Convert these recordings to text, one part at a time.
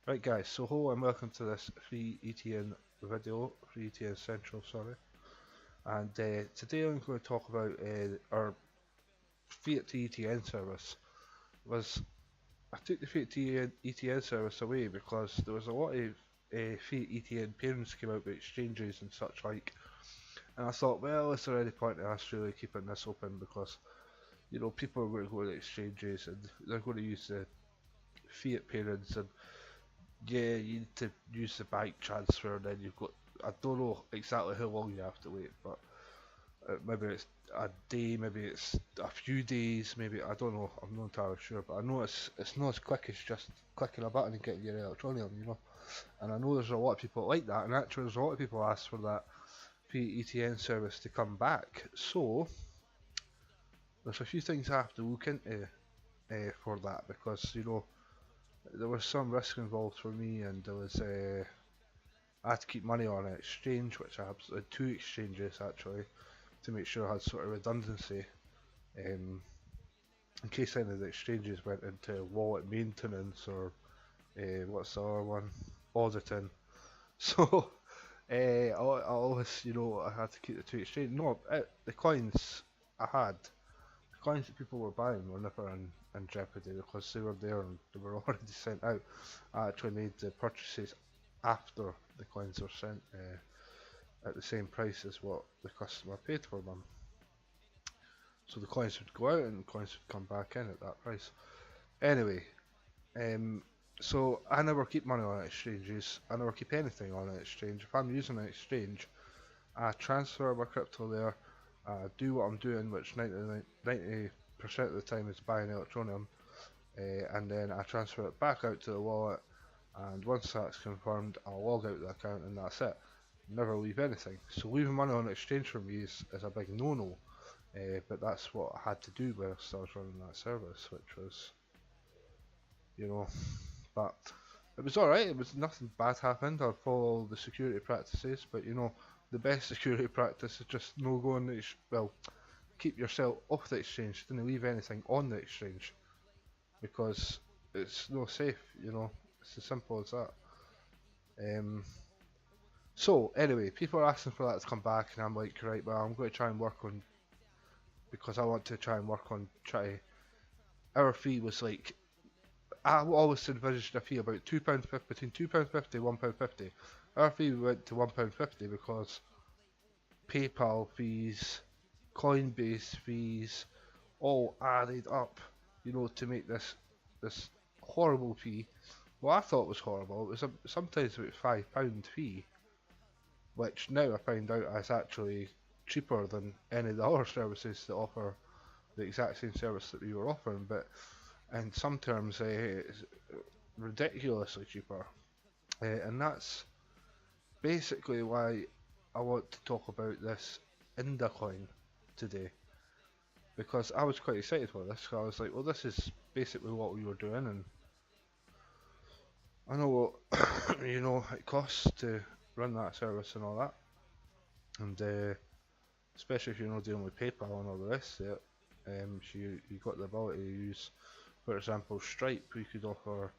Right guys, so hello and welcome to this free ETN video, free ETN Central, sorry. And today I'm going to talk about our Fiat to ETN service. Was I took the Fiat to ETN service away because there was a lot of Fiat ETN payments came out with exchanges and such like, and I thought, well, is there any point in us really keeping this open because people are going to go to exchanges and they're going to use the Fiat payments and yeah, you need to use the bank transfer, and then you've got. I don't know exactly how long you have to wait, but maybe it's a day, maybe it's a few days, maybe I don't know. I'm not entirely sure, but I know it's not as quick as just clicking a button and getting your Electroneum. And I know there's a lot of people like that, and actually there's a lot of people ask for that PETN service to come back. So there's a few things I have to look into for that because there was some risk involved for me, and there was I had to keep money on an exchange, which I had two exchanges actually, to make sure I had sort of redundancy in case any of the exchanges went into wallet maintenance or what's the other one, auditing. So I always, I had to keep the two exchanges. No, the coins I had, the coins that people were buying were never in jeopardy because they were there and they were already sent out. I actually made the purchases after the coins were sent at the same price as what the customer paid for them. So the coins would go out and the coins would come back in at that price. Anyway, um, so I never keep money on exchanges. I never keep anything on an exchange. If I'm using an exchange, I transfer my crypto there, do what I'm doing, which 90% of the time is buying Electroneum, and then I transfer it back out to the wallet, and once that's confirmed, I'll log out the account and that's it. Never leave anything. So leaving money on exchange for me is a big no-no, but that's what I had to do whilst I was running that service, which was, you know, but it was alright, it was nothing bad happened. I followed the security practices, but the best security practice is just no going to, well, keep yourself off the exchange, didn't leave anything on the exchange, because it's no safe, it's as simple as that. Um, so anyway, people are asking for that to come back, and I'm like, right, well, I'm going to try and work on, because I want to try and work on, our fee was like, I always envisaged a fee about £2.50, between £2.50 and £1.50. Our fee went to £1.50 because PayPal fees, Coinbase fees, all added up, to make this horrible fee. Well, I thought it was horrible. It was sometimes about £5 fee, which now I find out is actually cheaper than any of the other services that offer the exact same service that we were offering, but in some terms it's ridiculously cheaper. And that's basically why I want to talk about this indacoin today, because I was quite excited for this. I was like, well, this is basically what we were doing, and I know what it costs to run that service and all that, and especially if you're not dealing with PayPal and all the rest of it. So you got the ability to use, for example, Stripe. We could offer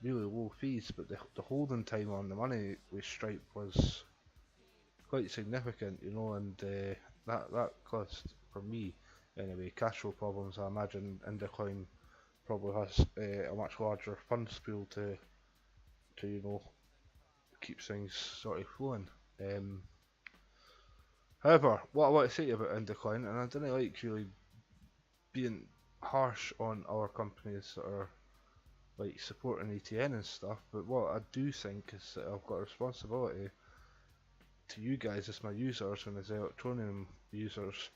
really low fees, but the holding time on the money with Stripe was quite significant, and that caused, for me anyway, cash flow problems. I imagine Indacoin probably has a much larger funds pool to keep things sort of flowing. However, what I want to say about Indacoin, and I didn't like really being harsh on our companies that are like supporting ETN and stuff, but what I do think is that I've got a responsibility to you guys as my users and as Electroneum users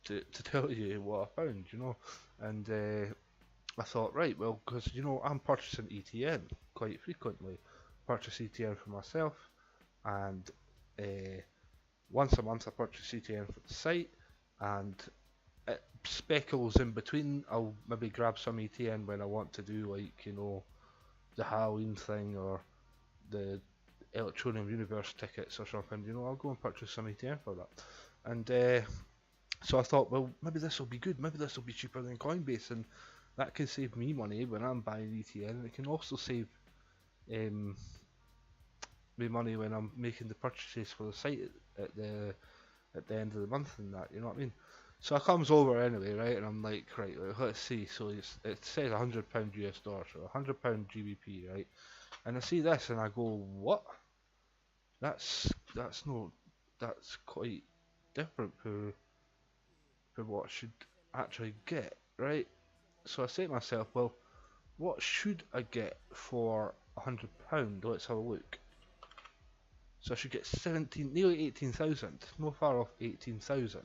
to tell you what I found, and I thought, right, well, because I'm purchasing ETN quite frequently, purchase ETN for myself, and once a month I purchase ETN for the site, and it speckles in between. I'll maybe grab some ETN when I want to do, like, the Halloween thing or the Electronium Universe tickets or something. I'll go and purchase some ETN for that. And so I thought, well, maybe this will be good. Maybe this will be cheaper than Coinbase, and that can save me money when I'm buying ETN. And it can also save um, my money when I'm making the purchases for the site at the end of the month and that. You know what I mean? So I comes over anyway, right? And I'm like, right, let's see. So it says £100 US dollar, so £100 GBP, right? And I see this and I go, what? That's no, that's quite different for what I should actually get, right? So I say to myself, well, what should I get for £100? Let's have a look. So I should get 17, nearly 18,000, no far off 18,000,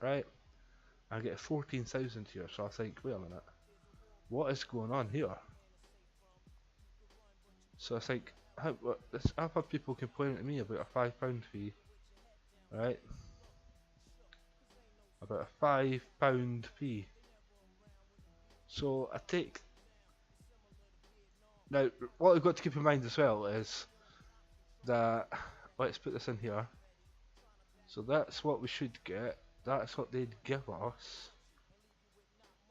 right? I get 14,000 here, so I think, wait a minute, what is going on here? So I think, I've had people complaining to me about a £5 fee, right? About a £5 fee. So I take, now what I've got to keep in mind as well is that, let's put this in here, so that's what we should get, that's what they'd give us,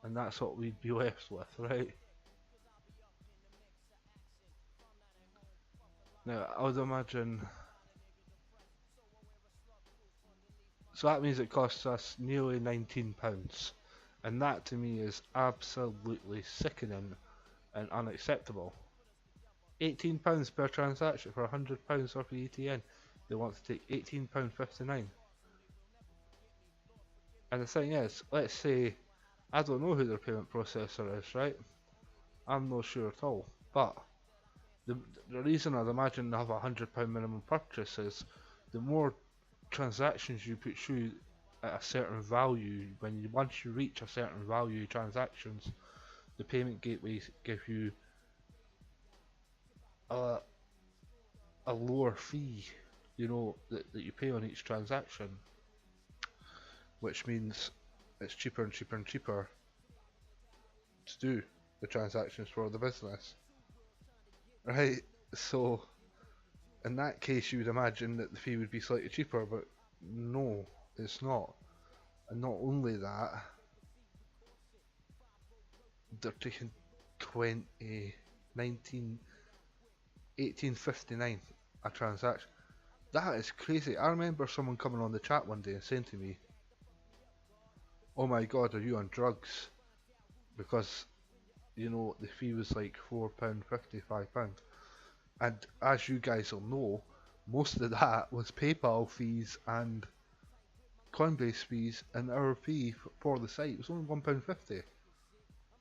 and that's what we'd be left with, right? Now I would imagine, so that means it costs us nearly £19, and that to me is absolutely sickening and unacceptable. £18 per transaction for £100 worth of ETN. They want to take £18.59. And the thing is, let's say I don't know who their payment processor is, right? I'm not sure at all. But the the reason I'd imagine they have a £100 minimum purchase is the more transactions you put through at a certain value, once you reach a certain value transactions, the payment gateways give you a a lower fee, that you pay on each transaction, which means it's cheaper and cheaper and cheaper to do the transactions for the business, right? So in that case, you would imagine that the fee would be slightly cheaper, but no, it's not. And not only that, they're taking 20, 19, 18.59 a transaction. That is crazy. I remember someone coming on the chat one day and saying to me, "Oh my God, are you on drugs?" Because the fee was like £4.50, £5. And as you guys will know, most of that was PayPal fees and Coinbase fees, and our fee for the site was only £1.50.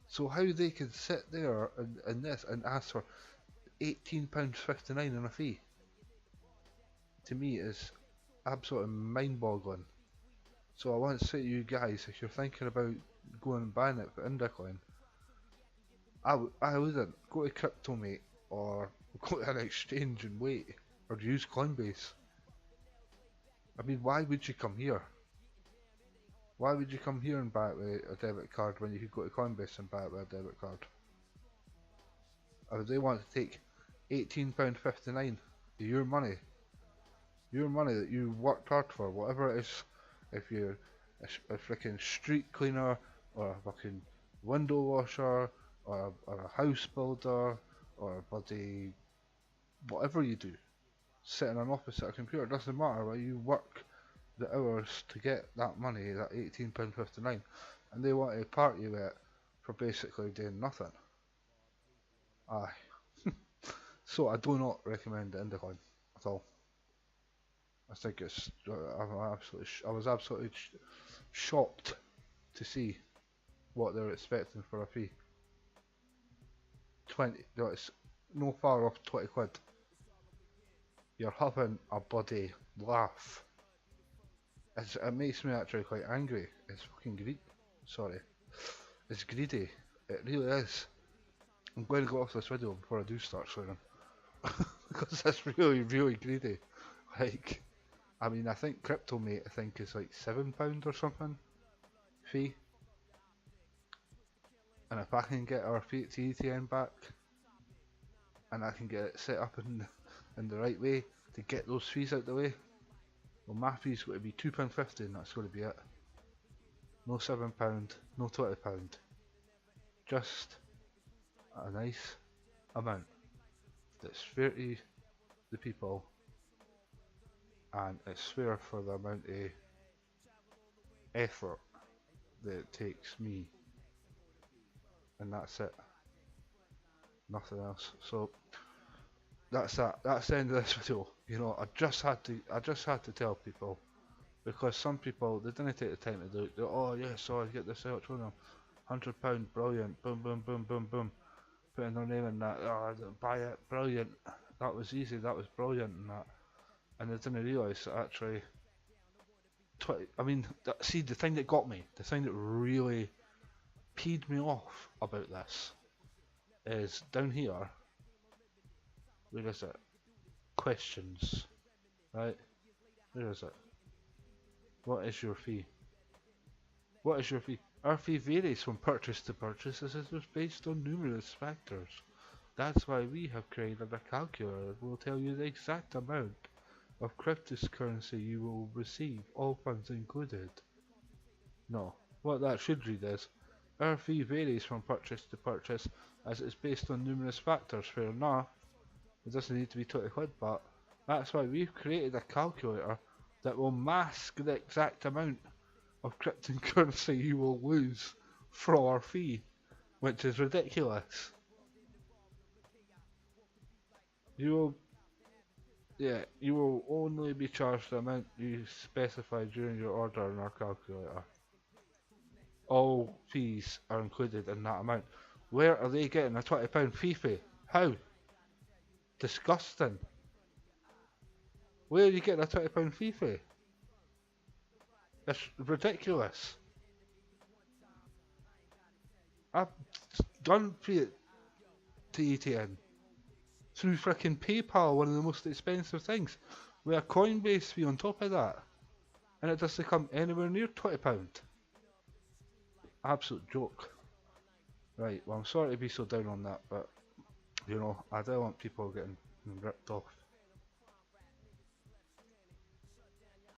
So how they could sit there in this and ask for £18.59 in a fee, to me is absolutely mind-boggling. So I want to say to you guys, if you're thinking about going and buying it for indacoin, I wouldn't go to CryptoMate or go to an exchange and wait, or use Coinbase. I mean, why would you come here? Why would you come here and buy it with a debit card when you could go to Coinbase and buy it with a debit card? Or if they want to take £18.59 of your money that you worked hard for, whatever it is, if you're a freaking street cleaner, or a fucking window washer, or a house builder, or a bloody whatever you do, sit in an office at a computer, it doesn't matter, where you work the hours to get that money, that £18.59, and they want to party with it for basically doing nothing. Aye. So I do not recommend the Indicoin at all. I think it's I was absolutely shocked to see what they're expecting for a fee. 20, it's no far off 20 quid. You're having a bloody laugh. It makes me actually quite angry. It's fucking greedy. Sorry. It's greedy. It really is. I'm going to go off this video before I do start swearing. Because that's really, really greedy. Like, I mean, I think CryptoMate, I think, is like £7 or something fee. And if I can get our Fiat ETN back, and I can get it set up in the right way to get those fees out the way, well, my fee's going to be £2.50, and that's going to be it. No £7, no £20. Just a nice amount. that's fair to the people, and it's fair for the amount of effort that it takes me, and that's it. Nothing else. So that's that. That's the end of this video. You know, I just had to tell people, because some people they didn't take the time to do it. They're, oh yeah, so I get this Electroneum, £100, brilliant, boom, boom, boom, boom, boom, putting their name in that. Oh, buy it, brilliant. That was easy. That was brilliant, and that. And they didn't realise that actually. I mean, see, the thing that got me, the thing that really peed me off about this is down here. Where is it? Questions, right? Where is it? What is your fee? What is your fee? Our fee varies from purchase to purchase as it is based on numerous factors. That's why we have created a calculator that will tell you the exact amount of cryptocurrency you will receive, all funds included. No, what that should read is, our fee varies from purchase to purchase as it is based on numerous factors. Fair enough, it doesn't need to be 20 quid, but that's why we've created a calculator that will mask the exact amount of cryptocurrency you will lose for our fee, which is ridiculous. You will, yeah, you will only be charged the amount you specify during your order in our calculator. All fees are included in that amount. Where are they getting a £20 fee fee? How? Disgusting. Where are you getting a £20 fee fee? It's ridiculous. I've done Fiat to ETN through frickin' PayPal, one of the most expensive things, with a Coinbase fee on top of that, and it doesn't come anywhere near £20. Absolute joke. Right, well, I'm sorry to be so down on that, but you know, I don't want people getting ripped off.